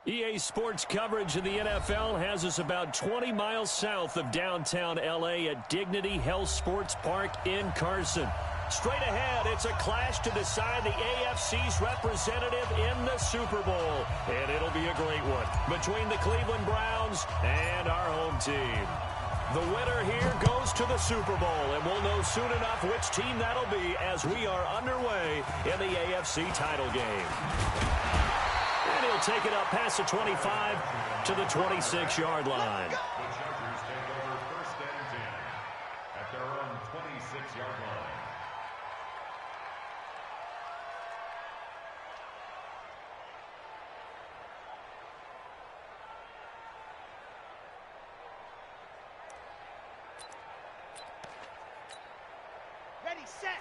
EA Sports coverage of the NFL has us about 20 miles south of downtown L.A. at Dignity Health Sports Park in Carson. Straight ahead, it's a clash to decide the AFC's representative in the Super Bowl. And it'll be a great one between the Cleveland Browns and our home team. The winner here goes to the Super Bowl, and we'll know soon enough which team that'll be as we are underway in the AFC title game. And he'll take it up past the 25 to the 26-yard line. The Chargers take over first and 10 at their own 26-yard line. Ready, set.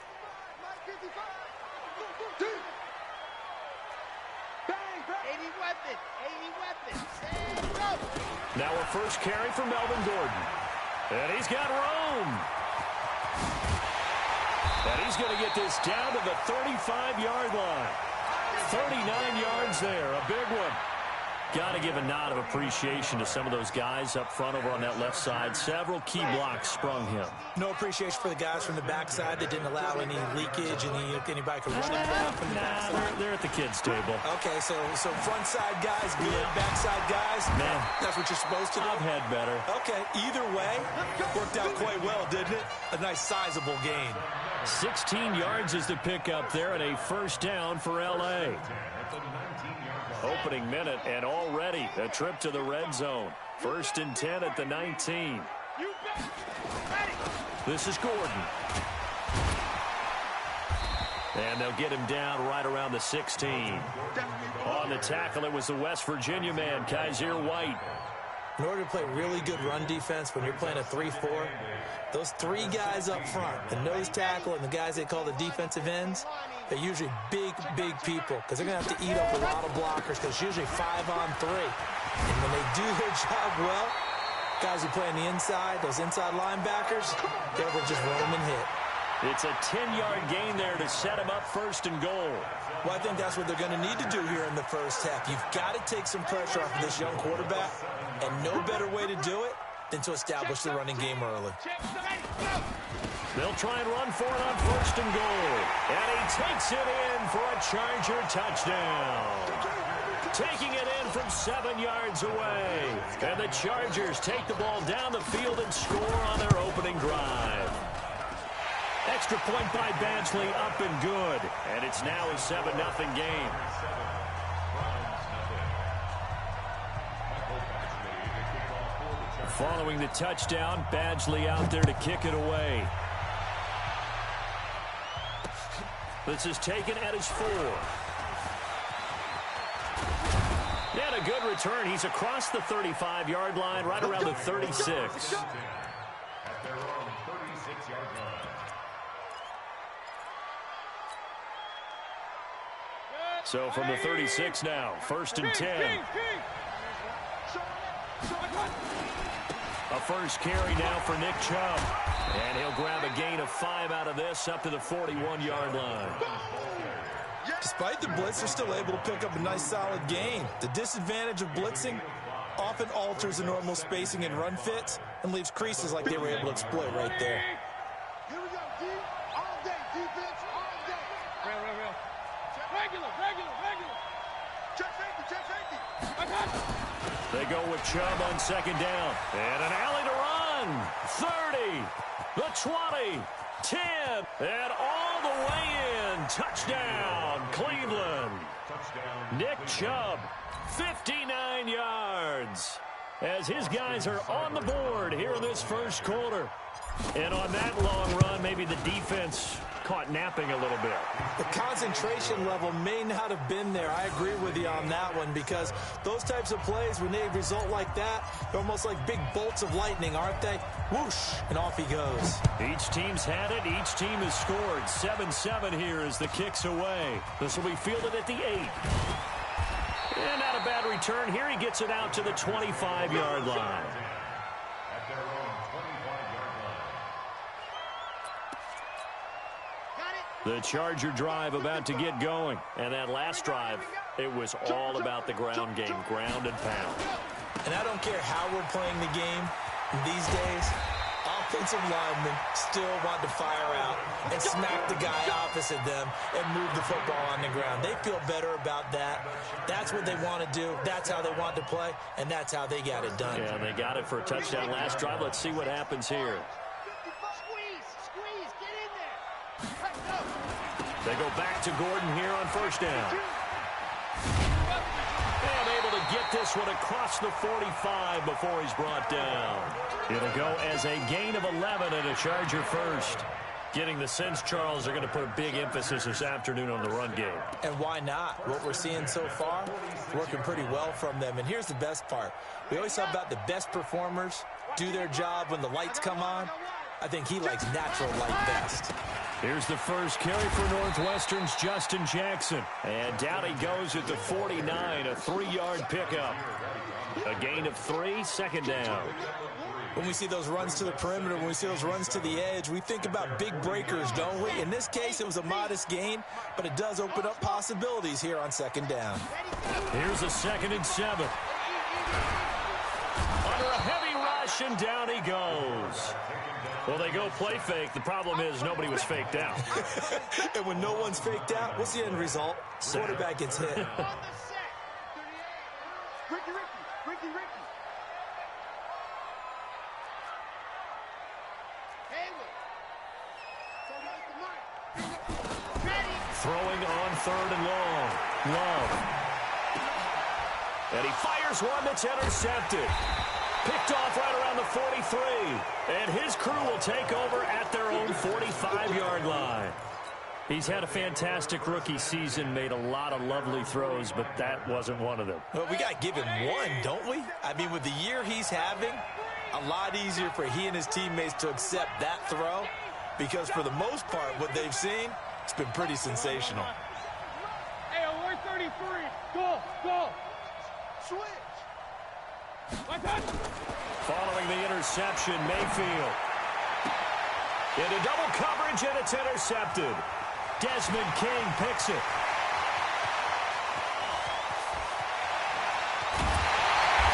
80 weapons. And go. Now a first carry for Melvin Gordon. And he's got room. And he's going to get this down to the 35-yard line. 39 yards there, a big one. Got to give a nod of appreciation to some of those guys up front over on that left side. Several key blocks sprung him. No appreciation for the guys from the backside that didn't allow any leakage, anybody could run it down from the backside. They're at the kids' table. Okay, so front side guys good, backside guys, man, that's what you're supposed to do. I've had better. Okay, either way, worked out quite well, didn't it? A nice sizable gain. 16 yards is the pickup there, and a first down for L.A. Opening minute, and already a trip to the red zone. First and 10 at the 19. This is Gordon. And they'll get him down right around the 16. On the tackle, it was the West Virginia man, Kaiser White. In order to play really good run defense when you're playing a 3-4, those three guys up front, the nose tackle and the guys they call the defensive ends, they're usually big people because they're going to have to eat up a lot of blockers because it's usually 5-on-3. And when they do their job well, guys who play on the inside, those inside linebackers, they're able to just roam and hit. It's a 10-yard gain there to set him up first and goal. Well, I think that's what they're going to need to do here in the first half. You've got to take some pressure off of this young quarterback, and no better way to do it than to establish the running game early. They'll try and run for it on first and goal. And he takes it in for a Charger touchdown. Taking it in from 7 yards away. And the Chargers take the ball down the field and score on their opening drive. Extra point by Badgley, up and good. And it's now a 7-0 game. Following the touchdown, Badgley out there to kick it away. This is taken at his 4. And a good return. He's across the 35-yard line, right around the 36. At their own 36-yard line. So from the 36 now, first and 10. A first carry now for Nick Chubb. And he'll grab a gain of 5 out of this up to the 41-yard line. Despite the blitz, they're still able to pick up a nice solid gain. The disadvantage of blitzing often alters the normal spacing and run fits and leaves creases like they were able to exploit right there. Here we go, D. All day, defense, all day. Real. Regular. Check safety. I got it. They go with Chubb on second down. And an alley to run. 30, the 20, 10, and all the way in. Touchdown, Cleveland. Touchdown. Nick Chubb, 59 yards. As his guys are on the board here in this first quarter. And on that long run, maybe the defense caught napping a little bit. The concentration level may not have been there. I agree with you on that one because those types of plays, when they result like that, they're almost like big bolts of lightning, aren't they? Whoosh, and off he goes. Each team's had it. Each team has scored. 7-7 here as the kick's away. This will be fielded at the 8. And not a bad return. Here he gets it out to the 25-yard line. At their own 25-yard line. Got it. The Charger drive about to get going. And that last drive, it was all about the ground game, ground and pound. And I don't care how we're playing the game these days, offensive linemen still want to fire out and smack the guy opposite them and move the football on the ground. They feel better about that. That's what they want to do. That's how they want to play, and that's how they got it done. Yeah, they got it for a touchdown last drive. Let's see what happens here. They go back to Gordon here on first down. And able to get this one across the 45 before he's brought down. It'll go as a gain of 11 and a Charger first. Getting the sense, Charles, they're going to put a big emphasis this afternoon on the run game. And why not? What we're seeing so far, working pretty well from them. And here's the best part. We always talk about the best performers do their job when the lights come on. I think he likes natural light best. Here's the first carry for Northwestern's Justin Jackson. And down he goes at the 49, a 3-yard pickup. A gain of 3, second down. When we see those runs to the perimeter, when we see those runs to the edge, we think about big breakers, don't we? In this case, it was a modest gain, but it does open up possibilities here on second down. Here's a 2nd and 7. Under a heavy rush, and down he goes. Well, they go play fake. The problem is nobody was faked out. And when no one's faked out, what's the end result? Quarterback gets hit. Throwing on 3rd and long. Love. And he fires one that's intercepted. Picked off right around the 43. And his crew will take over at their own 45-yard line. He's had a fantastic rookie season, made a lot of lovely throws, but that wasn't one of them. Well, we got to give him one, don't we? I mean, with the year he's having, a lot easier for he and his teammates to accept that throw, because for the most part, what they've seen, it's been pretty sensational. Hey, we're 33. Go. Switch. Following the interception, Mayfield. Into double coverage, and it's intercepted. Desmond King picks it.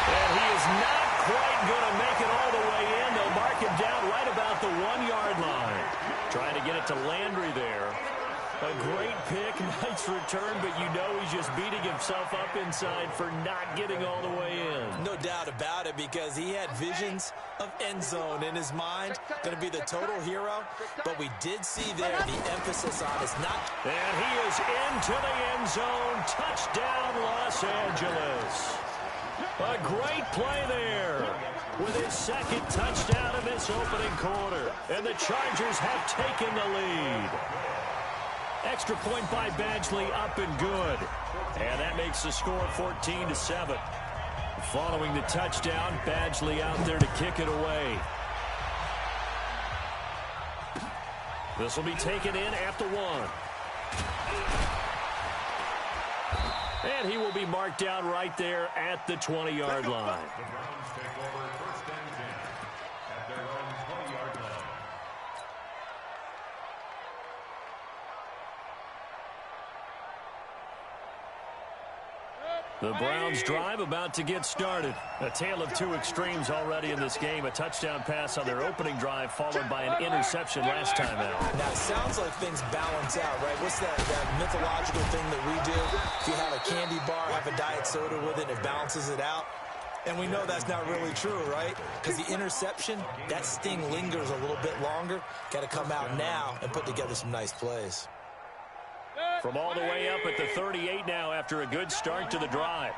And he is not quite going to make it all the way in. They'll mark him down right about the 1-yard line. Trying to get it to Landry there. A great pick, nice return, but you know he's just beating himself up inside for not getting all the way in. No doubt about it, because he had visions of end zone in his mind. Going to be the total hero, but we did see there the emphasis on is not. And he is into the end zone. Touchdown, Los Angeles. A great play there with his 2nd touchdown in this opening quarter. And the Chargers have taken the lead. Extra point by Badgley, up and good. And that makes the score 14-7. Following the touchdown, Badgley out there to kick it away. This will be taken in at the 1. And he will be marked down right there at the 20-yard line. The Browns take over 1st and 10 at their own 20-yard line. The Browns drive about to get started. A tale of two extremes already in this game. A touchdown pass on their opening drive followed by an interception last time out. Now, it sounds like things balance out, right? What's that mythological thing that we do? If you have a candy bar, have a diet soda with it, it balances it out. And we know that's not really true, right? Because the interception, that sting lingers a little bit longer. Got to come out now and put together some nice plays. From all the way up at the 38 now after a good start to the drive.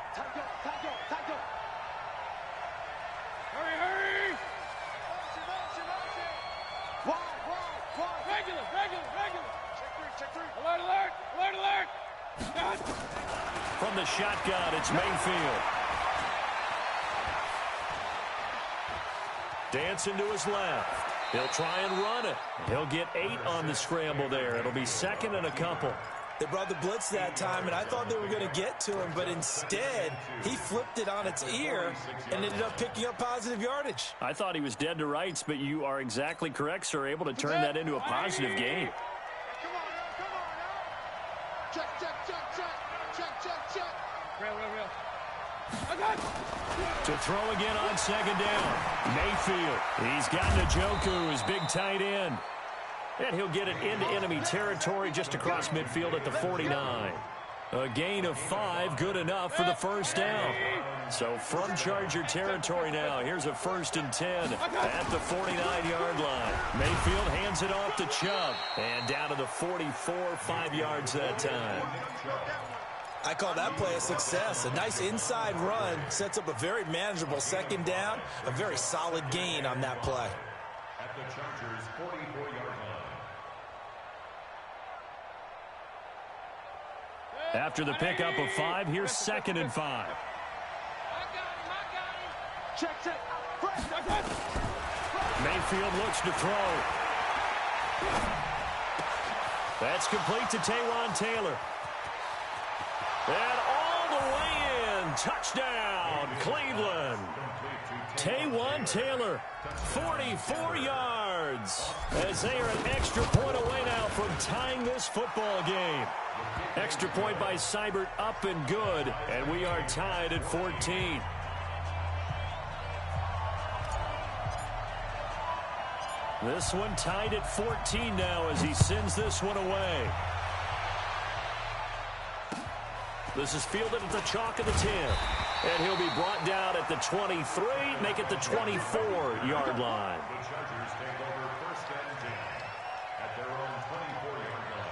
Hurry! Regular. Check three. Alert! From the shotgun, it's Mayfield. Dancing to his left. He'll try and run it. He'll get 8 on the scramble there. It'll be 2nd and a couple. They brought the blitz that time, and I thought they were going to get to him, but instead, he flipped it on its ear and ended up picking up positive yardage. I thought he was dead to rights, but you are exactly correct, sir. Able to turn that into a positive gain. Come on. Check, check, check, check. Check, check, check. Real. To throw again on second down. Mayfield. He's got Njoku, his big tight end. And he'll get it into enemy territory just across midfield at the 49. A gain of 5, good enough for the first down. So from Charger territory now, here's a 1st and 10 at the 49-yard line. Mayfield hands it off to Chubb. And down to the 44, 5 yards that time. I call that play a success. A nice inside run sets up a very manageable second down. A very solid gain on that play. At the Chargers' 44-yard line. After the pickup of 5, here's 2nd and 5. I got him. Check, check. Mayfield looks to throw. That's complete to Taywan Taylor. And all the way in. Touchdown, Cleveland. Taywan Taylor, 44 yards. As they are an extra point away now from tying this football game. Extra point by Seibert up and good. And we are tied at 14. This one tied at 14 now as he sends this one away. This is fielded at the chalk of the 10. And he'll be brought down at the 23, make it the 24-yard line. The Chargers take over 1st and 10 at their own 24-yard line.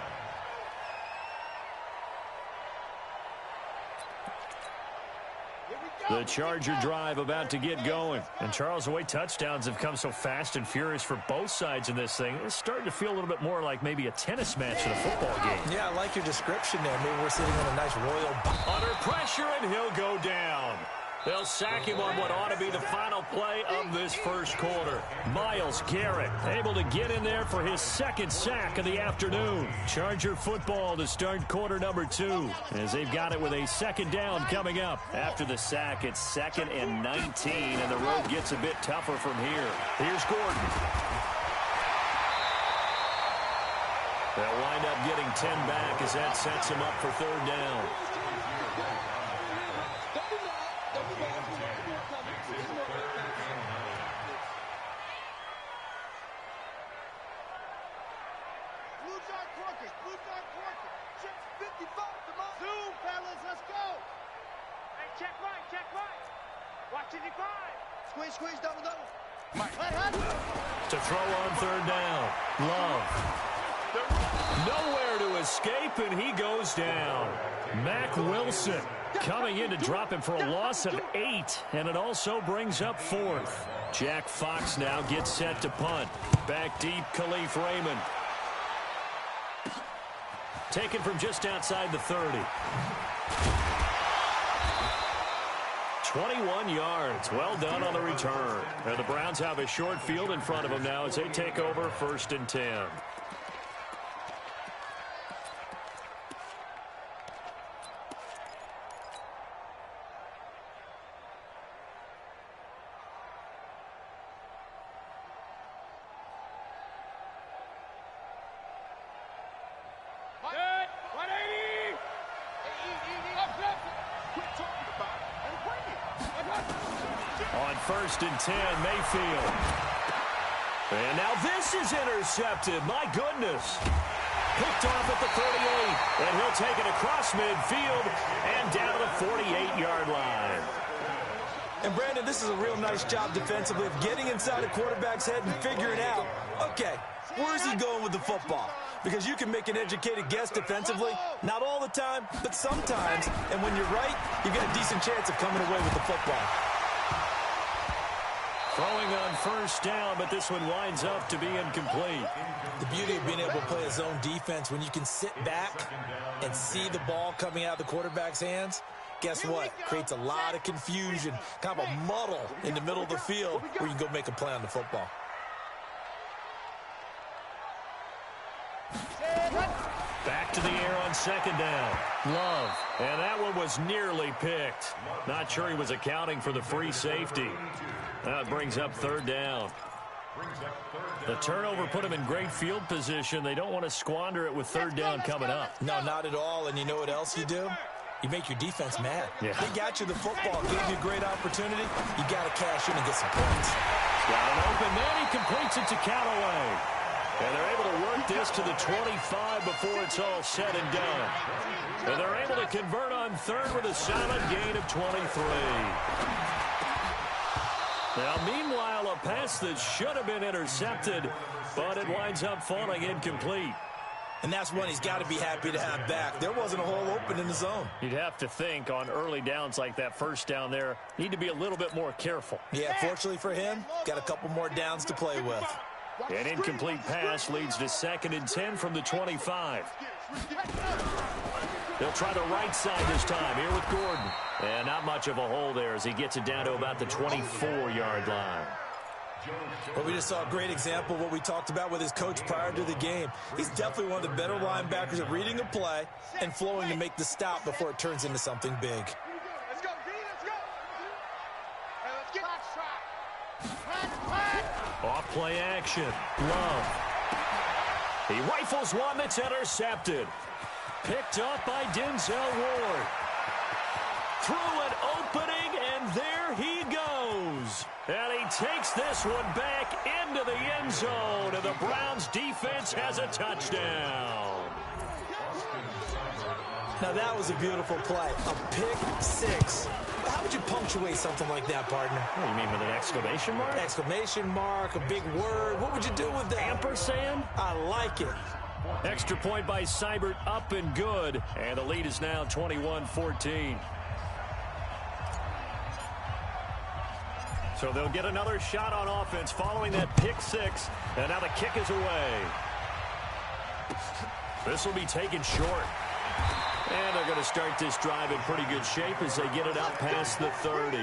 The Charger drive about to get going. And Charles, the way touchdowns have come so fast and furious for both sides in this thing, it's starting to feel a little bit more like maybe a tennis match than a football game. Yeah, I like your description there. Maybe we're sitting on a nice royal... Under pressure, and he'll go down. They'll sack him on what ought to be the final play of this first quarter. Myles Garrett able to get in there for his 2nd sack of the afternoon. Charger football to start quarter number 2 as they've got it with a 2nd down coming up. After the sack, it's 2nd and 19, and the road gets a bit tougher from here. Here's Gordon. They'll wind up getting 10 back as that sets him up for 3rd down. Squeeze, double. To throw on 3rd down. Love. Nowhere to escape, and he goes down. Mack Wilson coming in to drop him for a loss of 8, and it also brings up 4th. Jack Fox now gets set to punt. Back deep, Khalif Raymond. Taken from just outside the 30. 21 yards. Well done on the return. And the Browns have a short field in front of them now as they take over 1st and 10. On 1st and 10, Mayfield. And now this is intercepted. My goodness. Picked off at the 38. And he'll take it across midfield and down to the 48-yard line. And, Brandon, this is a real nice job defensively of getting inside a quarterback's head and figuring out, okay, where's he going with the football? Because you can make an educated guess defensively. Not all the time, but sometimes. And when you're right, you've got a decent chance of coming away with the football. Throwing on 1st down, but this one winds up to be incomplete. The beauty of being able to play a zone defense when you can sit back and see the ball coming out of the quarterback's hands, guess what? Creates a lot of confusion, kind of a muddle in the middle of the field where you can go make a play on the football. Back to the air on 2nd down. Love. And that one was nearly picked. Not sure he was accounting for the free safety. That brings up 3rd down. The turnover put them in great field position. They don't want to squander it with third down coming up. No, not at all. And you know what else you do? You make your defense mad. Yeah. They got you the football, gave you a great opportunity. You got to cash in and get some points. Got an open man. He completes it to Callaway. And they're able to work this to the 25 before it's all said and done. And they're able to convert on third with a solid gain of 23. Now, meanwhile, a pass that should have been intercepted, but it winds up falling incomplete. And that's one he's got to be happy to have back. There wasn't a hole open in the zone. You'd have to think on early downs like that first down there, need to be a little bit more careful. Yeah, fortunately for him, got a couple more downs to play with. An incomplete pass leads to 2nd and 10 from the 25. They'll try the right side this time here with Gordon. And not much of a hole there as he gets it down to about the 24-yard line. Well, we just saw a great example of what we talked about with his coach prior to the game. He's definitely one of the better linebackers at reading a play and flowing to make the stop before it turns into something big. Let's go, D, let's go. Hey, let's get Off play action. Love. He rifles one that's intercepted. Picked up by Denzel Ward. Through an opening, and there he goes. And he takes this one back into the end zone, and the Browns defense has a touchdown. Now that was a beautiful play. A pick six. How would you punctuate something like that, partner? What do you mean, with an exclamation mark? Exclamation mark, a big word. What would you do with that? Ampersand? I like it. Extra point by Seibert, up and good. And the lead is now 21-14. So they'll get another shot on offense following that pick six. And now the kick is away. This will be taken short. And they're going to start this drive in pretty good shape as they get it out past the 30.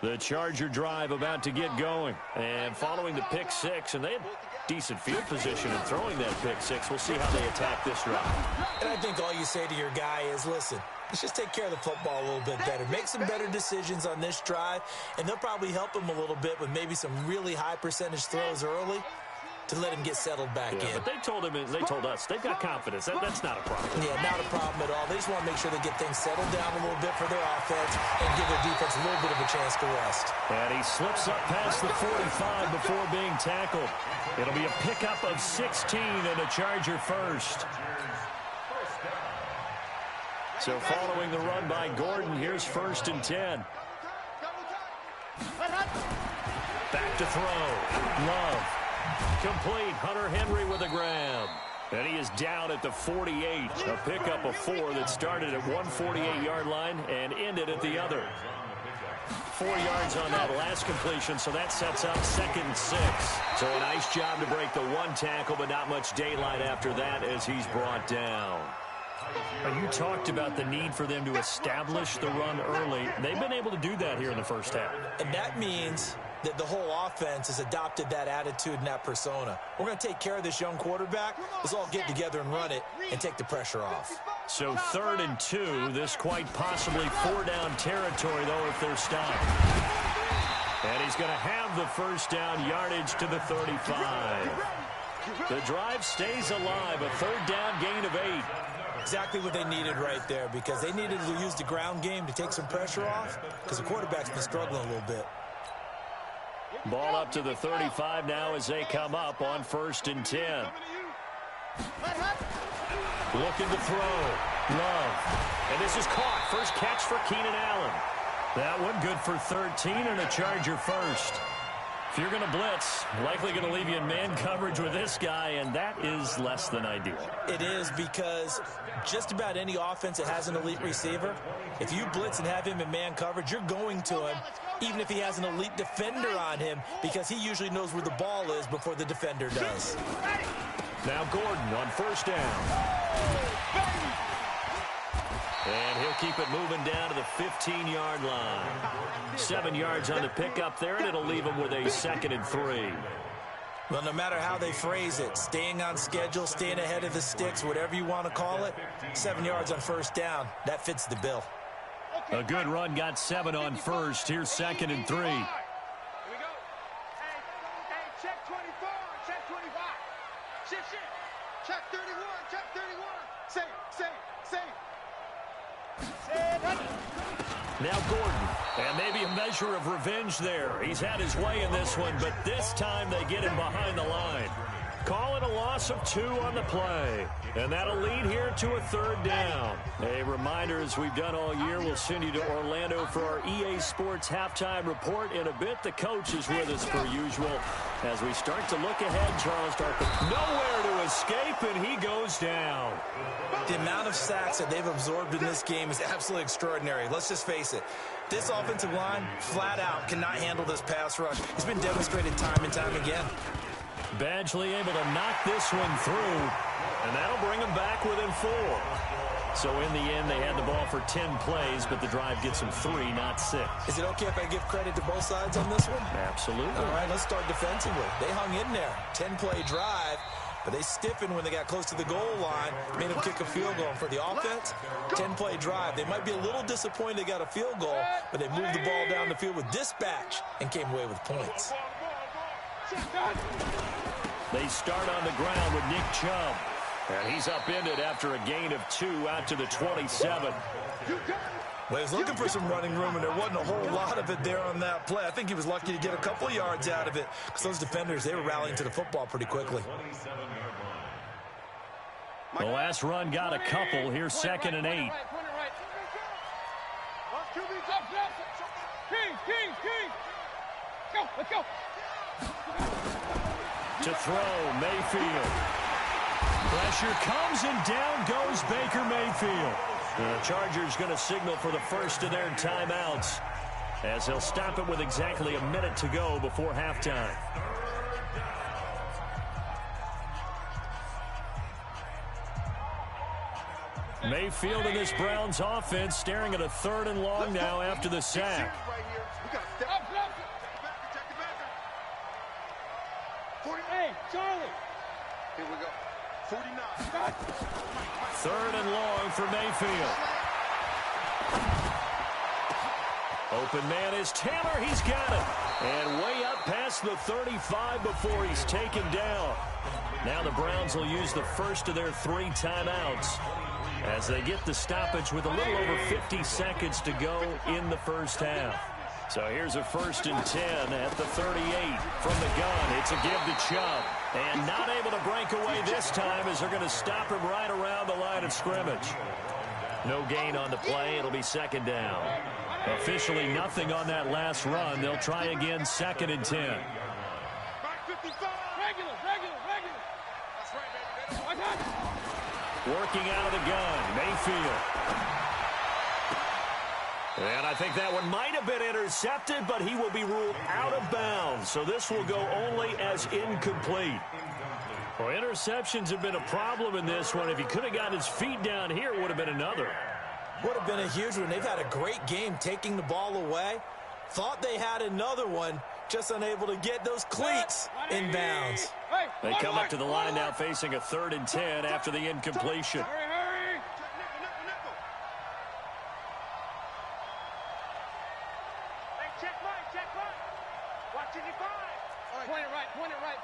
The Charger drive about to get going. And following the pick six, and they had decent field position in throwing that pick six. We'll see how they attack this drive. And I think all you say to your guy is, listen, let's just take care of the football a little bit better. Make some better decisions on this drive, and they'll probably help him a little bit with maybe some really high percentage throws early to let him get settled back in. But they told us they've got confidence. That's not a problem. Yeah, not a problem at all. They just want to make sure they get things settled down a little bit for their offense and give their defense a little bit of a chance to rest. And he slips up past the 45 before being tackled. It'll be a pickup of 16 and a Charger first. So following the run by Gordon, here's 1st and 10. Back to throw. Love. Complete. Hunter Henry with a grab. And he is down at the 48. A pickup of 4 that started at 148-yard line and ended at the other. 4 yards on that last completion, so that sets up 2nd and 6. So a nice job to break the one tackle, but not much daylight after that as he's brought down. You talked about the need for them to establish the run early. They've been able to do that here in the first half. And that means that the whole offense has adopted that attitude and that persona. We're going to take care of this young quarterback. Let's all get together and run it and take the pressure off. So 3rd and 2, this quite possibly 4-down territory, though, if they're stopped. And he's going to have the first down, yardage to the 35. The drive stays alive, a 3rd down gain of 8. Exactly what they needed right there, because they needed to use the ground game to take some pressure off, because the quarterback's been struggling a little bit. Ball up to the 35 now as they come up on 1st and 10. Looking to throw. Love. And this is caught. First catch for Keenan Allen. That one good for 13 and a Charger first. If you're going to blitz, likely going to leave you in man coverage with this guy, and that is less than ideal. It is, because just about any offense that has an elite receiver, if you blitz and have him in man coverage, you're going to him, even if he has an elite defender on him, because he usually knows where the ball is before the defender does. Now Gordon on first down. And he'll keep it moving down to the 15-yard line. 7 yards on the pickup there, and it'll leave him with a 2nd and 3. Well, no matter how they phrase it, staying on schedule, staying ahead of the sticks, whatever you want to call it, 7 yards on first down, that fits the bill. A good run, got 7 on first. Here's 2nd and 3. Here we go. Hey, check 24, check 25. Shit. Check 31, check 31. Say. Now Gordon, and maybe a measure of revenge there. He's had his way in this one, but this time they get him behind the line. Call it a loss of 2 on the play, and that'll lead here to a 3rd down. A reminder, as we've done all year, we'll send you to Orlando for our EA Sports halftime report in a bit. The coach is with us per usual. As we start to look ahead, Charles Darkin nowhere to escape, and he goes down. The amount of sacks that they've absorbed in this game is absolutely extraordinary. Let's just face it. This offensive line, flat out, cannot handle this pass rush. It's been demonstrated time and time again. Badgley able to knock this one through, and that'll bring them back within 4. So in the end, they had the ball for 10 plays, but the drive gets them 3, not 6. Is it okay if I give credit to both sides on this one? Absolutely. All right, let's start defensively. They hung in there. 10-play drive, but they stiffened when they got close to the goal line, made them kick a field goal. For the offense, 10-play drive. They might be a little disappointed they got a field goal, but they moved the ball down the field with dispatch and came away with points. They start on the ground with Nick Chubb. And he's upended after a gain of 2 out to the 27. Well, he was looking for some running room, and there wasn't a whole lot of it there on that play. I think he was lucky to get a couple of yards out of it, because those defenders, they were rallying to the football pretty quickly. The last run got a couple. Here's 2nd and 8. Go, let's go. To throw, Mayfield. Pressure comes, and down goes Baker Mayfield. The Chargers going to signal for the first of their timeouts, as they'll stop it with exactly a minute to go before halftime. Mayfield in this Browns offense staring at a 3rd and long now after the sack. Hey, Charlie. Here we go. 49. 3rd and long for Mayfield. Open man is Taylor. He's got it. And way up past the 35 before he's taken down. Now the Browns will use the first of their 3 timeouts as they get the stoppage with a little over 50 seconds to go in the first half. So here's a 1st and 10 at the 38 from the gun. It's a give to Chubb. And not able to break away this time as they're going to stop him right around the line of scrimmage. No gain on the play. It'll be 2nd down. Officially nothing on that last run. They'll try again, 2nd and 10. Working out of the gun, Mayfield. And I think that one might have been intercepted, but he will be ruled out of bounds. So this will go only as incomplete. Well, interceptions have been a problem in this one. If he could have got his feet down here, it would have been another. Would have been a huge one. They've had a great game taking the ball away. Thought they had another one, just unable to get those cleats in bounds. They come up to the line now facing a 3rd and 10 after the incompletion.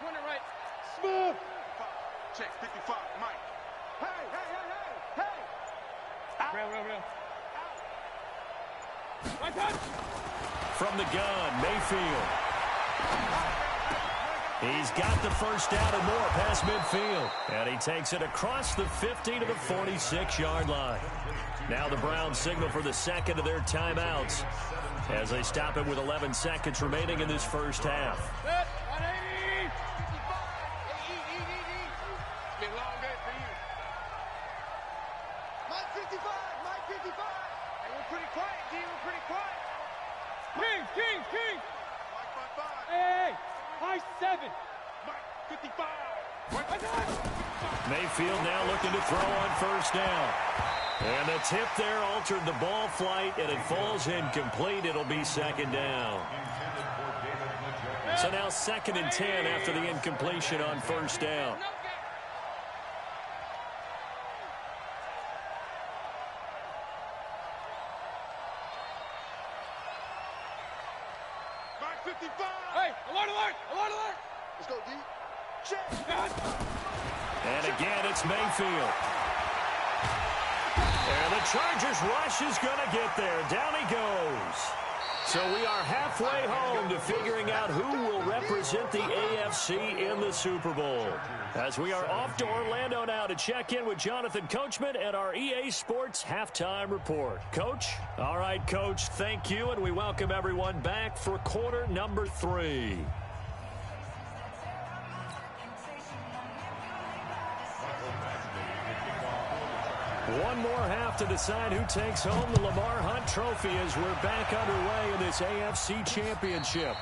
Point it right. Smooth. Check 55, Mike. Hey. Real. Right touch. From the gun, Mayfield. He's got the first down and more past midfield. And he takes it across the 50 to the 46-yard line. Now the Browns signal for the 2nd of their timeouts. as they stop it with 11 seconds remaining in this first half. Set, 180. 55. It's been a long day for you. Mike 55. Mike 55. Hey, we're pretty quiet, D. We're pretty quiet. King. Mike 55. Hey, Mike 7. Mike 55. Mayfield now looking to throw on first down. And the tip there altered the ball flight, and it falls incomplete. It'll be second down. So now 2nd and 10 after the incompletion on first down. Mike 55. Hey, alert. Let's go, D. Check. And again, it's Mayfield. And the Chargers rush is going to get there. Down he goes. So we are halfway home to figuring out who will represent the AFC in the Super Bowl. As we are off to Orlando now to check in with Jonathan Coachman and our EA Sports Halftime Report. Coach? All right, Coach, thank you, and we welcome everyone back for quarter number 3. One more half to decide who takes home the Lamar Hunt Trophy as we're back underway in this AFC Championship.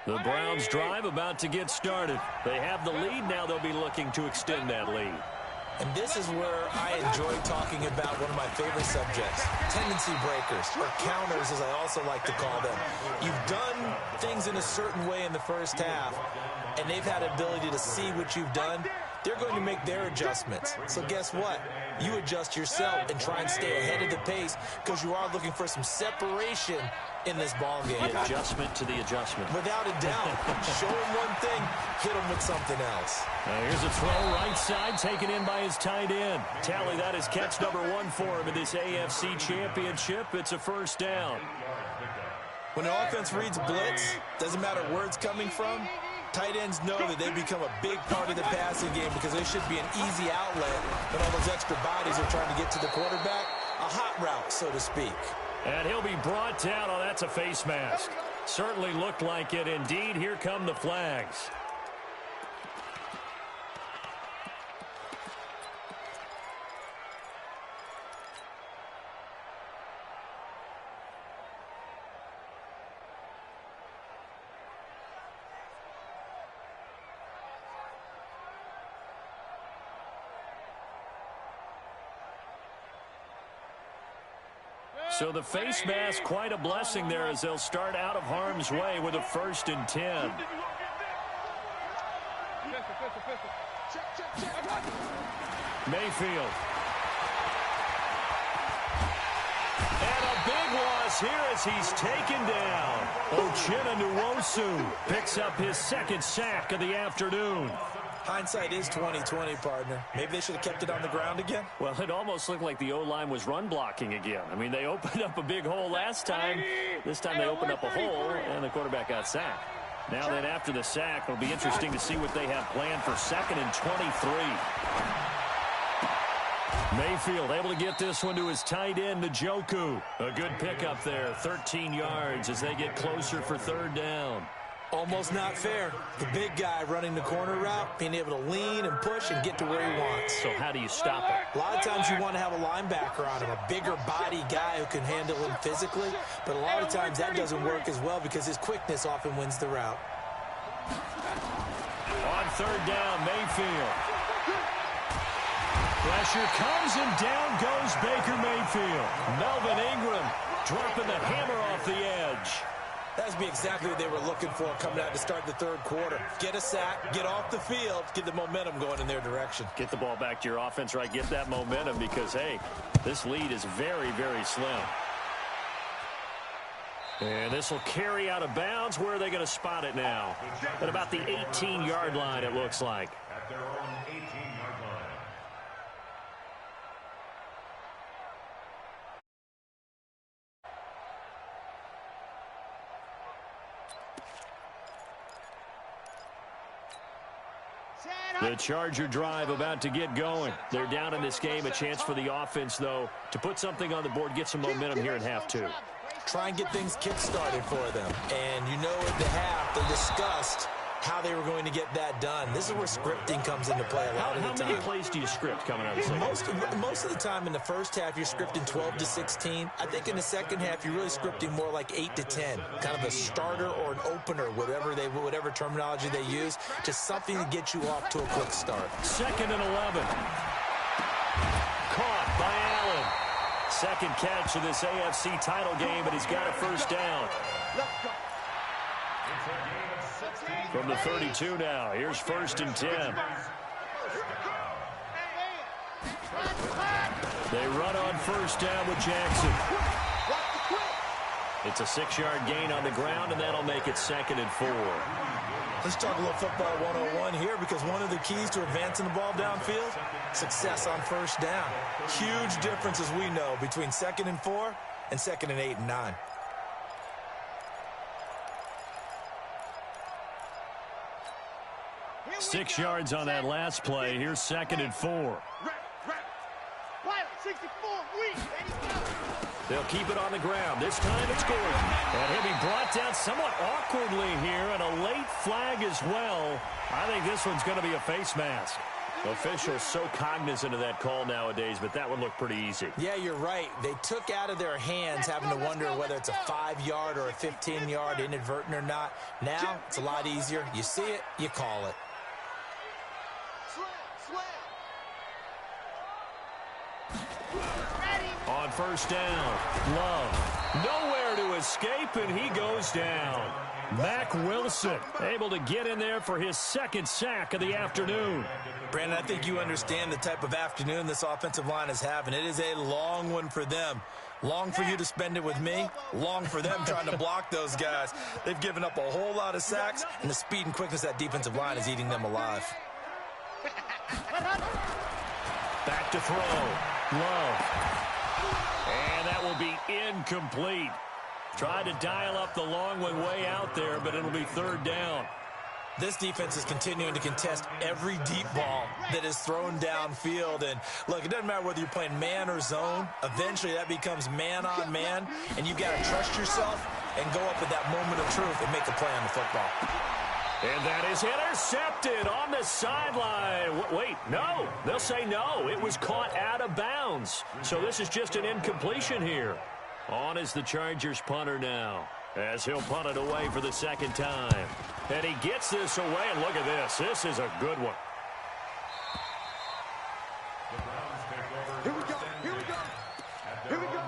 The Browns drive about to get started. They have the lead. Now they'll be looking to extend that lead. And this is where I enjoy talking about one of my favorite subjects, tendency breakers, or counters as I also like to call them. You've done things in a certain way in the first half, and they've had the ability to see what you've done. They're going to make their adjustments. So guess what? You adjust yourself and try and stay ahead of the pace because you are looking for some separation in this ball game. The adjustment to the adjustment. Without a doubt. Show him one thing, hit him with something else. Now here's a throw right side taken in by his tight end. Tally, that is catch number 1 for him in this AFC Championship. It's a first down. When the offense reads blitz, doesn't matter where it's coming from, tight ends know that they become a big part of the passing game because they should be an easy outlet when all those extra bodies are trying to get to the quarterback. A hot route, so to speak. And he'll be brought down. Oh, that's a face mask. Certainly looked like it. Indeed, here come the flags. So the face mask, quite a blessing there as they'll start out of harm's way with a 1st and 10. Mayfield. And a big loss here as he's taken down. Uchenna Nwosu picks up his 2nd sack of the afternoon. Hindsight is 20/20, partner. Maybe they should have kept it on the ground again. Well, it almost looked like the O-line was run blocking again. I mean, they opened up a big hole last time. This time they opened up a hole, and the quarterback got sacked. Now then, after the sack, it'll be interesting to see what they have planned for 2nd and 23. Mayfield able to get this one to his tight end, Njoku. A good pickup there, 13 yards as they get closer for 3rd down. Almost not fair. The big guy running the corner route, being able to lean and push and get to where he wants. So how do you stop it? A lot of times you want to have a linebacker on him, a bigger body guy who can handle him physically, but a lot of times that doesn't work as well because his quickness often wins the route. On 3rd down, Mayfield. Pressure comes and down goes Baker Mayfield. Melvin Ingram dropping the hammer off the edge. That would be exactly what they were looking for coming out to start the 3rd quarter. Get a sack, get off the field, get the momentum going in their direction. Get the ball back to your offense, right? Get that momentum because, hey, this lead is very, very slim. And this will carry out of bounds. Where are they going to spot it now? At about the 18-yard line, it looks like. At their own 18-yard line. The Charger drive about to get going. They're down in this game. A chance for the offense, though, to put something on the board, get some momentum here in half two. Try and get things kick-started for them. And you know at the half, they discussed how they were going to get that done. This is where scripting comes into play a lot of the time. How many plays do you script coming out of the second? Most of the time in the first half, you're scripting 12 to 16. I think in the second half, you're really scripting more like 8 to 10. Kind of a starter or an opener, whatever terminology they use. Just something to get you off to a quick start. 2nd and 11. Caught by Allen. Second catch of this AFC title game, and he's got a first down. From the 32 now, here's 1st and 10. They run on first down with Jackson. It's a 6-yard gain on the ground, and that'll make it 2nd and 4. Let's talk a little football 101 here, because one of the keys to advancing the ball downfield, success on first down. Huge difference, as we know, between 2nd and 4 and 2nd and 8 and 9. Six yards on that last play. Here's 2nd and 4. They'll keep it on the ground. This time it's Gordon. And he'll be brought down somewhat awkwardly here, and a late flag as well. I think this one's going to be a face mask. Officials so cognizant of that call nowadays, but that would look pretty easy. Yeah, you're right. They took out of their hands having to wonder whether it's a 5-yard or a 15-yard inadvertent or not. Now it's a lot easier. You see it, you call it. On first down, Love nowhere to escape, and he goes down. Mack Wilson able to get in there for his 2nd sack of the afternoon. Brandon, I think you understand the type of afternoon this offensive line is having. It is a long one for them. Long for you to spend it with me. Long for them trying to block those guys. They've given up a whole lot of sacks, and the speed and quickness of that defensive line is eating them alive. Back to throw. Love. And that will be incomplete. Tried to dial up the long one way out there, but it'll be 3rd down. This defense is continuing to contest every deep ball that is thrown downfield. And, look, it doesn't matter whether you're playing man or zone. Eventually, that becomes man-on-man, and you've got to trust yourself and go up at that moment of truth and make a play on the football. And that is intercepted on the sideline. Wait, no. They'll say no. It was caught out of bounds. So this is just an incompletion here. On is the Chargers punter now, as he'll punt it away for the 2nd time. And he gets this away, and look at this. This is a good one. Here we go. Here we go. Here we go.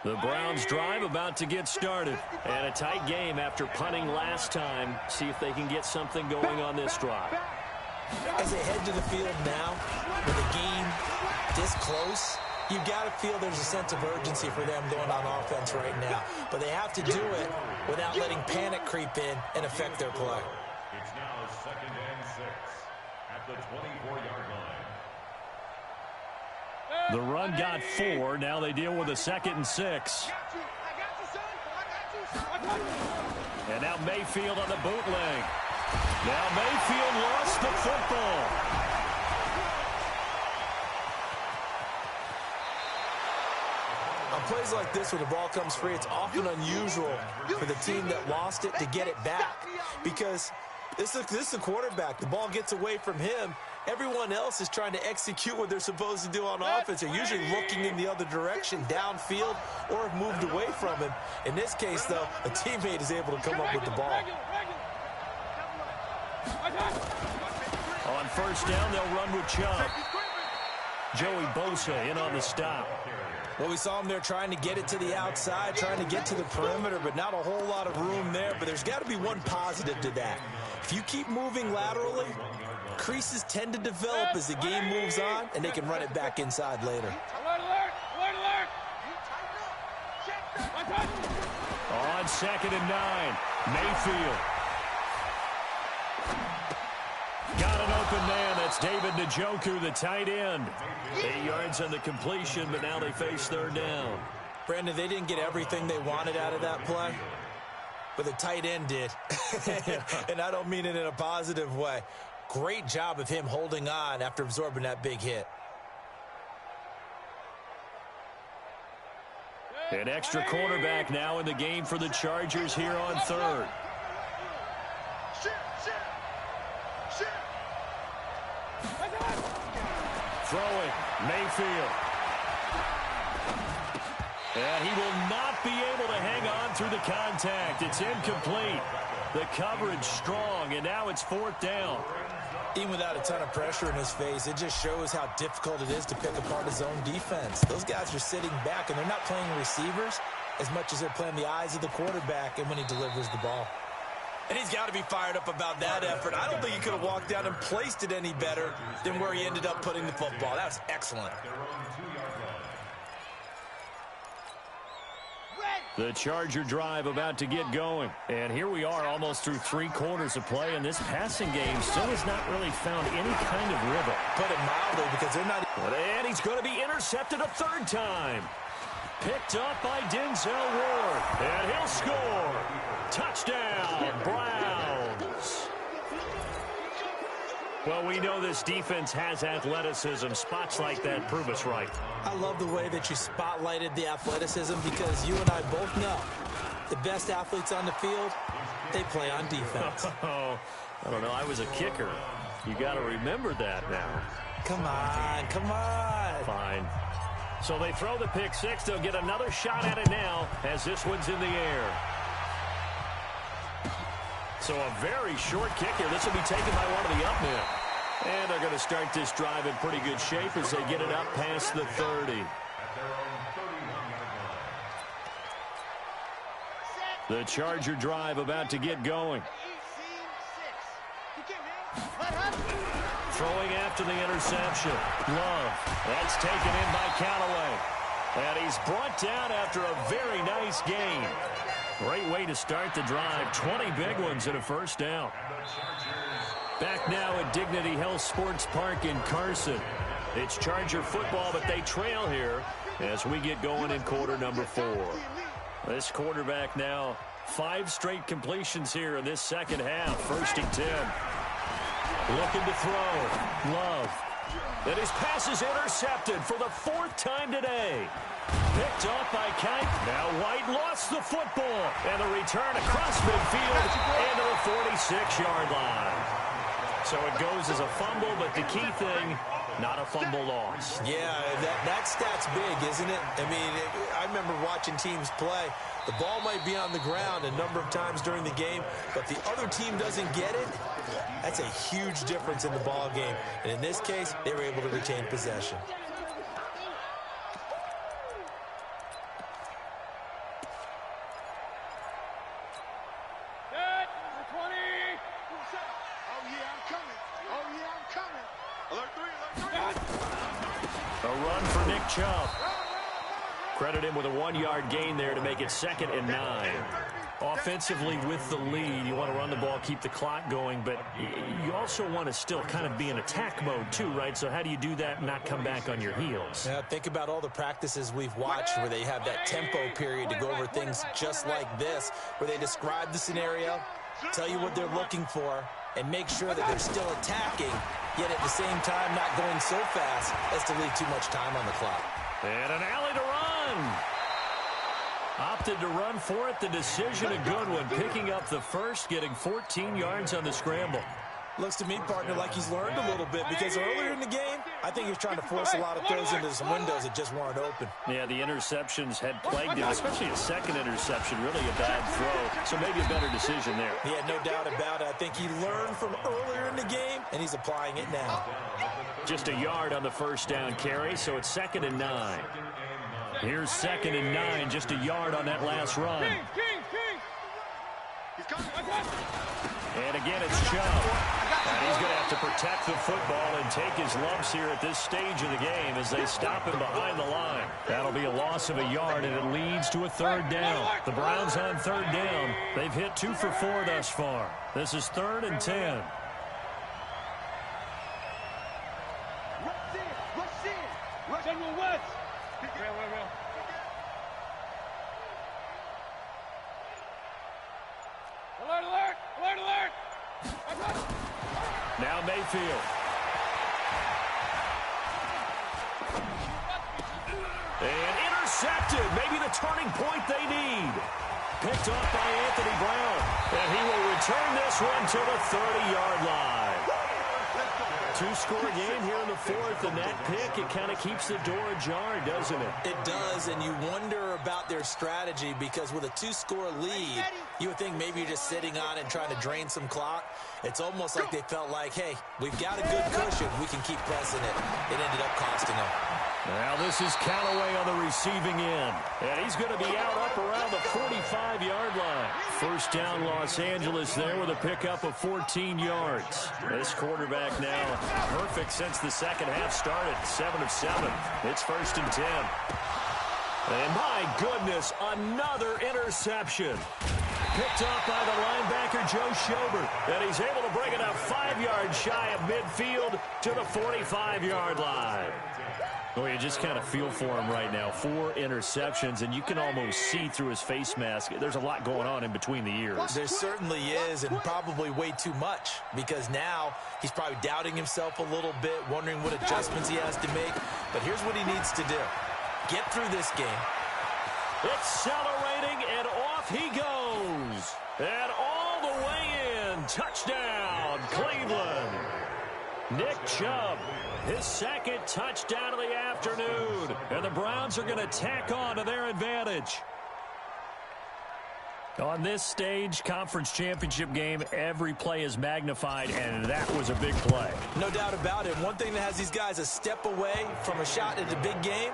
The Browns drive about to get started. And a tight game after punting last time. See if they can get something going on this drive. As they head to the field now, with the game this close, you've got to feel there's a sense of urgency for them going on offense right now. But they have to do it without letting panic creep in and affect their play. It's now 2nd and 6 at the 24-yard line. The run got 4. Now they deal with a 2nd and 6. And now Mayfield on the bootleg. Now Mayfield lost the football. On plays like this where the ball comes free, it's often unusual for the team that lost it to get it back, because this is the quarterback. The ball gets away from him. Everyone else is trying to execute what they're supposed to do on offense. They're usually looking in the other direction, downfield, or have moved away from him. In this case, though, a teammate is able to come up with the ball. On first down, they'll run with Chubb. Joey Bosa in on the stop. Well, we saw him there trying to get it to the outside, trying to get to the perimeter, but not a whole lot of room there. But there's got to be one positive to that. If you keep moving laterally, creases tend to develop as the game moves on, and they can run it back inside later. On 2nd and 9, Mayfield. Got an open man. That's It's David Njoku, the tight end. 8 yards on the completion, but now they face third down. Brandon, they didn't get everything they wanted out of that play, but the tight end did. And I don't mean it in a positive way. Great job of him holding on after absorbing that big hit. An extra cornerback now in the game for the Chargers here on third. Throwing, Mayfield. And he will not be able to hang on through the contact. It's incomplete. The coverage strong, and now it's fourth down. Even without a ton of pressure in his face, it just shows how difficult it is to pick apart his own defense. Those guys are sitting back, and they're not playing receivers as much as they're playing the eyes of the quarterback and when he delivers the ball. And he's got to be fired up about that effort. I don't think he could have walked down and placed it any better than where he ended up putting the football. That was excellent. The Charger drive about to get going. And here we are almost through 3 quarters of play, and this passing game still has not really found any kind of rhythm. Put it mildly, because they're not... And he's going to be intercepted a third time. Picked up by Denzel Ward. And he'll score. Touchdown, Browns. Well, we know this defense has athleticism. Spots like that prove us right. I love the way that you spotlighted the athleticism, because you and I both know the best athletes on the field, they play on defense. Oh, I don't know. I was a kicker. You got to remember that now. Come on, come on. Fine. So they throw the pick six. They'll get another shot at it now as this one's in the air. So a very short kick here. This will be taken by one of the up men. And they're going to start this drive in pretty good shape as they get it up past the 30. The Charger drive about to get going. Throwing after the interception. Love. That's taken in by Callaway. And he's brought down after a very nice gain. Great way to start the drive. 20 big ones and a first down. Back now at Dignity Health Sports Park in Carson. It's Charger football, but they trail here as we get going in quarter number 4. This quarterback now 5 straight completions here in this second half. First and 10. Looking to throw. Love. And his pass is intercepted for the 4th time today. Picked up by Kite. Now White lost the football. And a return across midfield into the 46-yard line. So it goes as a fumble, but the key thing, not a fumble loss. Yeah, that stat's big, isn't it? I mean, I remember watching teams play. The ball might be on the ground a number of times during the game, but the other team doesn't get it. That's a huge difference in the ball game. And in this case, they were able to retain possession. Chubb. Credit him with a 1-yard gain there to make it 2nd and 9. Offensively with the lead, you want to run the ball, keep the clock going, but you also want to still kind of be in attack mode too, right? So how do you do that and not come back on your heels? Yeah, think about all the practices we've watched where they have that tempo period to go over things just like this, where they describe the scenario, tell you what they're looking for, and make sure that they're still attacking, yet at the same time not going so fast as to leave too much time on the clock. And an alley to run. Opted to run for it. The decision, a good one. Picking up the first, getting 14 yards on the scramble. Looks to me, partner, like he's learned a little bit, because earlier in the game, I think he was trying to force a lot of throws into some windows that just weren't open. Yeah, the interceptions had plagued him, especially a second interception, really a bad throw. So maybe a better decision there. Yeah, no doubt about it. I think he learned from earlier in the game, and he's applying it now. Just a yard on the first down carry, so it's 2nd and 9. Here's 2nd and 9, just a yard on that last run. And again, it's Chubb. And he's going to have to protect the football and take his lumps here at this stage of the game as they stop him behind the line. That'll be a loss of a yard, and it leads to a 3rd down. The Browns on 3rd down. They've hit 2 for 4 thus far. This is 3rd and 10. Alert, alert! Alert, alert! Now Mayfield. And intercepted. Maybe the turning point they need. Picked off by Anthony Brown. And he will return this one to the 30-yard line. Two-score game here in the fourth, and that pick, it kind of keeps the door ajar, doesn't it? It does, and you wonder about their strategy because with a two-score lead, you would think maybe you're just sitting on it and trying to drain some clock. It's almost like they felt like, hey, we've got a good cushion. We can keep pressing it. It ended up costing them. Now this is Callaway on the receiving end. And he's going to be out up around the 45-yard line. First down Los Angeles there with a pickup of 14 yards. This quarterback now perfect since the second half started. 7 of 7. It's 1st and 10. And my goodness, another interception. Picked off by the linebacker, Joe Schobert. And he's able to bring it up 5 yards shy of midfield to the 45-yard line. Well, you just kind of feel for him right now. 4 interceptions, and you can almost see through his face mask. There's a lot going on in between the ears. There certainly is, and probably way too much, because now he's probably doubting himself a little bit, wondering what adjustments he has to make. But here's what he needs to do. Get through this game. Accelerating, and off he goes. And all the way in. Touchdown, Cleveland. Nick Chubb, his second touchdown of the afternoon. And the Browns are going to tack on to their advantage. On this stage, conference championship game, every play is magnified, and that was a big play. No doubt about it. One thing that has these guys a step away from a shot at the big game,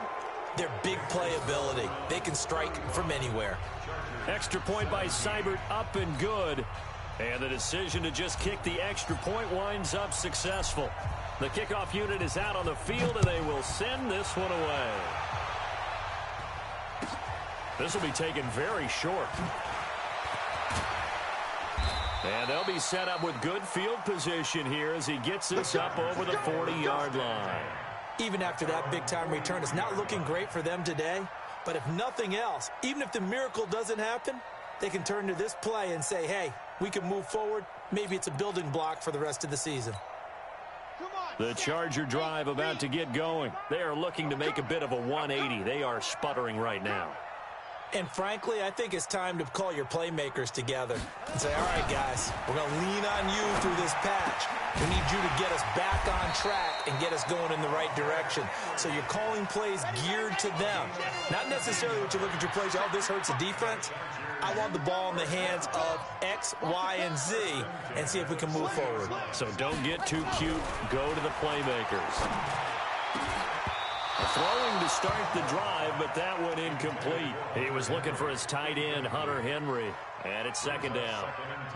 their big play ability. They can strike from anywhere. Extra point by Seibert, up and good. And the decision to just kick the extra point winds up successful. The kickoff unit is out on the field, and they will send this one away. This will be taken very short. And they'll be set up with good field position here as he gets this up over the 40-yard line. Even after that big-time return, it's not looking great for them today. But if nothing else, even if the miracle doesn't happen, they can turn to this play and say, hey, we can move forward. Maybe it's a building block for the rest of the season. The Charger drive about to get going. They are looking to make a bit of a 180. They are sputtering right now. And frankly, I think it's time to call your playmakers together and say, all right, guys, we're going to lean on you through this patch. We need you to get us back on track and get us going in the right direction. So you're calling plays geared to them. Not necessarily what you look at your plays, oh, this hurts the defense. I want the ball in the hands of X, Y, and Z and see if we can move forward. So don't get too cute. Go to the playmakers. Throwing to start the drive, but that one incomplete. He was looking for his tight end, Hunter Henry, and it's 2nd down.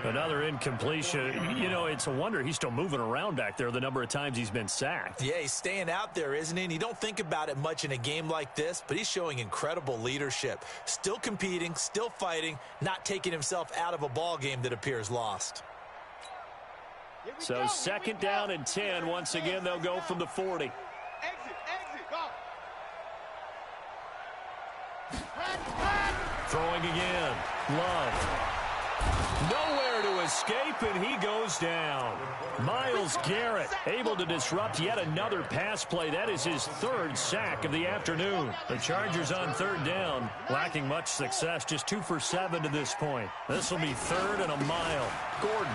Another incompletion. You know, it's a wonder he's still moving around back there the number of times he's been sacked. Yeah, he's staying out there, isn't he? And you don't think about it much in a game like this, but he's showing incredible leadership. Still competing, still fighting, not taking himself out of a ball game that appears lost. So 2nd down and 10. Once again, they'll go from the 40. Throwing again. Love. Nowhere to escape, and he goes down. Myles Garrett able to disrupt yet another pass play. That is his 3rd sack of the afternoon. The Chargers on 3rd down, lacking much success, just 2 for 7 to this point. This will be 3rd and a mile. Gordon.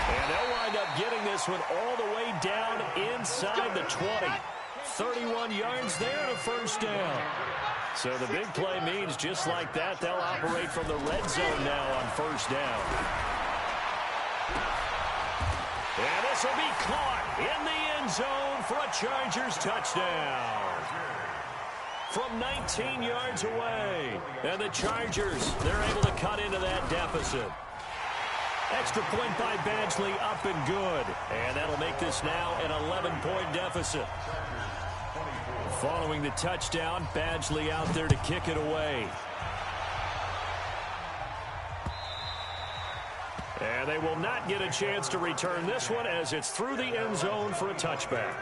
And they'll wind up getting this one all the way down inside the 20. 31 yards there to 1st down. So the big play means just like that, they'll operate from the red zone now on 1st down. And this will be caught in the end zone for a Chargers touchdown. From 19 yards away. And the Chargers, they're able to cut into that deficit. Extra point by Badgley, up and good. And that'll make this now an 11-point deficit. Following the touchdown, Badgley out there to kick it away. And they will not get a chance to return this one as it's through the end zone for a touchback.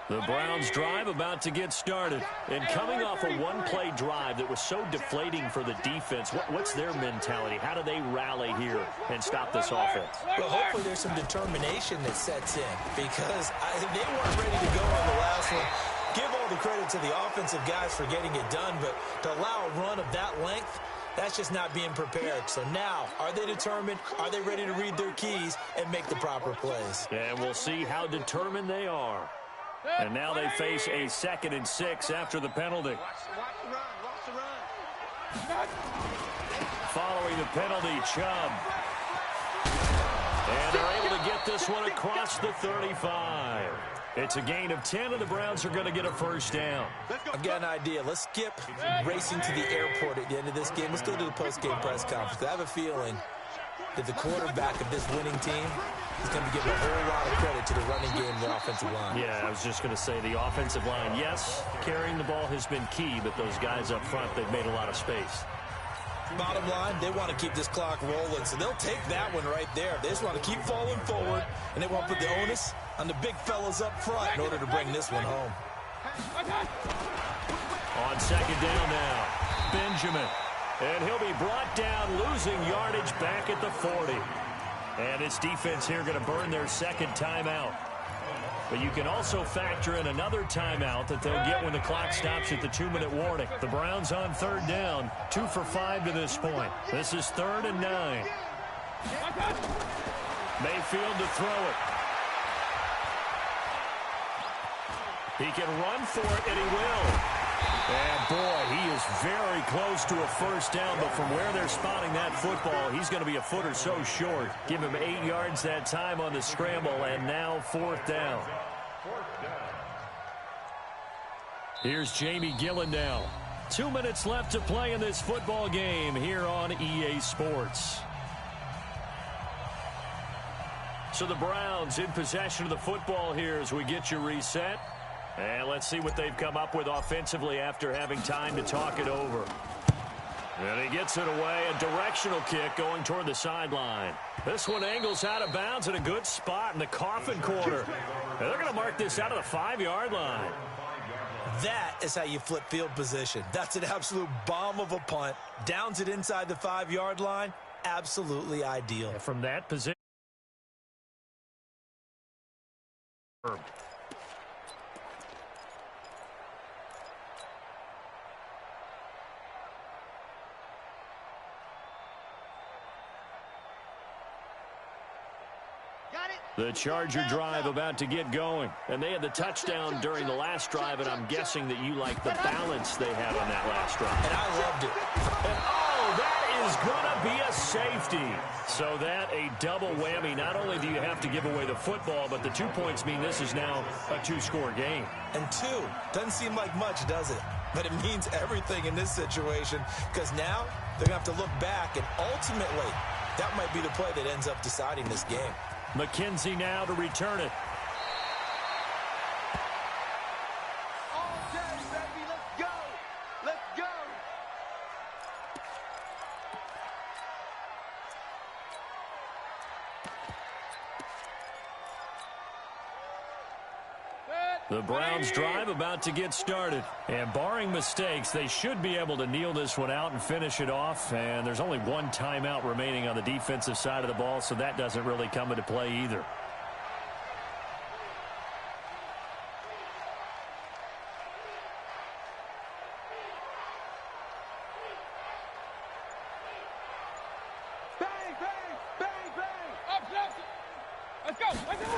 The Browns drive about to get started. And coming off a one-play drive that was so deflating for the defense, what's their mentality? How do they rally here and stop this offense? Well, hopefully there's some determination that sets in because they weren't ready to go on the last one. Give all the credit to the offensive guys for getting it done, but to allow a run of that length, that's just not being prepared. So now, are they determined? Are they ready to read their keys and make the proper plays? And we'll see how determined they are. And now they face a 2nd and 6 after the penalty. Watch the run. Following the penalty, Chubb. And they're able to get this one across the 35. It's a gain of 10, and the Browns are going to get a first down. I've got an idea. Let's skip racing to the airport at the end of this game. Let's go to the post-game press conference. I have a feeling that the quarterback of this winning team is going to be giving a whole lot of credit to the running game and the offensive line. Yeah, I was just going to say the offensive line, yes, carrying the ball has been key, but those guys up front, they've made a lot of space. Bottom line, they want to keep this clock rolling, so they'll take that one right there. They just want to keep falling forward, and they want to put the onus on the big fellas up front in order to bring this one home. On 2nd down now, Benjamin. And he'll be brought down, losing yardage back at the 40. And this defense here going to burn their 2nd timeout. But you can also factor in another timeout that they'll get when the clock stops at the 2-minute warning. The Browns on 3rd down, 2 for 5 to this point. This is 3rd and 9. Mayfield to throw it. He can run for it, and he will. And, boy, he is very close to a first down, but from where they're spotting that football, he's going to be a foot or so short. Give him 8 yards that time on the scramble, and now 4th down. Here's Jamie Gillen now. 2 minutes left to play in this football game here on EA Sports. So the Browns in possession of the football here as we get you reset. And let's see what they've come up with offensively after having time to talk it over. And he gets it away, a directional kick going toward the sideline. This one angles out of bounds at a good spot in the coffin corner. And they're going to mark this out of the 5-yard line. That is how you flip field position. That's an absolute bomb of a punt. Downs it inside the 5-yard line. Absolutely ideal. And from that position. The Charger drive about to get going. And they had the touchdown during the last drive, and I'm guessing that you like the balance they had on that last drive. And I loved it. And, oh, that is going to be a safety. So that a double whammy. Not only do you have to give away the football, but the 2 points mean this is now a 2-score game. And 2 doesn't seem like much, does it? But it means everything in this situation because now they're going to have to look back, and ultimately that might be the play that ends up deciding this game. McKenzie now to return it. All day, baby. Let's go. Let's go. The Browns drive about to get started. And barring mistakes, they should be able to kneel this one out and finish it off. And there's only 1 timeout remaining on the defensive side of the ball, so that doesn't really come into play either. Bang, bang, bang, bang. Up, let's go. Let's go.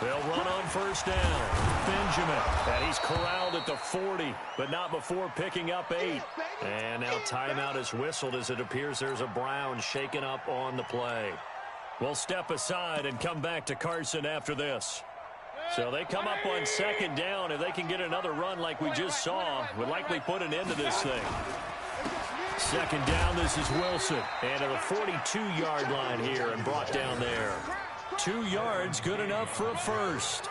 They'll run on first down. Benjamin, and he's corralled at the 40, but not before picking up 8. And now timeout is whistled as it appears there's a Brown shaken up on the play. We'll step aside and come back to Carson after this. So they come up on 2nd down. If they can get another run like we just saw, would likely put an end to this thing. 2nd down, this is Wilson. And to the 42-yard line here and brought down there. 2 yards, good enough for a first.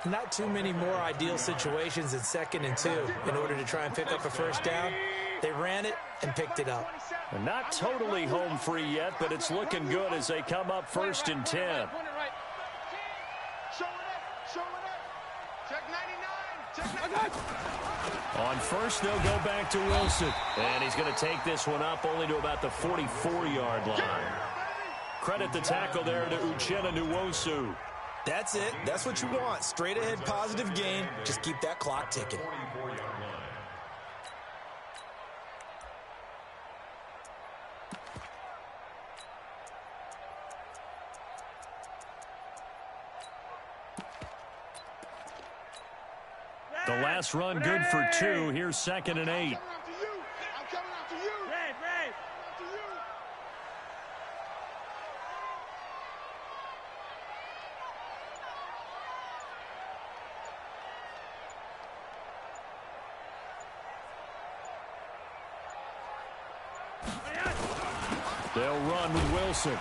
Not too many more ideal situations in 2nd and 2 in order to try and pick up a first down. They ran it and picked it up. And not totally home free yet, but it's looking good as they come up 1st and 10. Show it up. Check On first, they'll go back to Wilson. And he's going to take this one up only to about the 44-yard line. Credit the tackle there to Uchenna Nwosu. That's it. That's what you want. Straight ahead positive gain. Just keep that clock ticking. The last run good for 2. Here's 2nd and 8. They'll run with Wilson.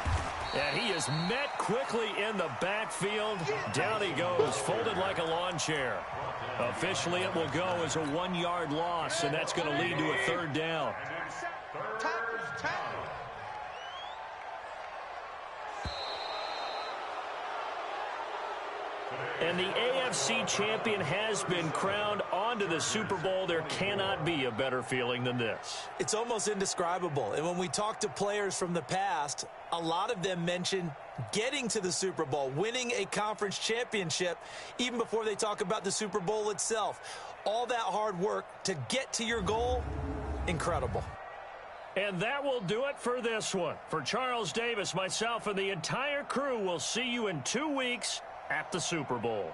And he is met quickly in the backfield. Down he goes, folded like a lawn chair. Officially, it will go as a 1-yard loss, and that's going to lead to a 3rd down. And the AFC champion has been crowned onto the Super Bowl. There cannot be a better feeling than this. It's almost indescribable. And when we talk to players from the past, a lot of them mention getting to the Super Bowl, winning a conference championship, even before they talk about the Super Bowl itself. All that hard work to get to your goal, incredible. And that will do it for this one. For Charles Davis, myself, and the entire crew, we'll see you in 2 weeks at the Super Bowl.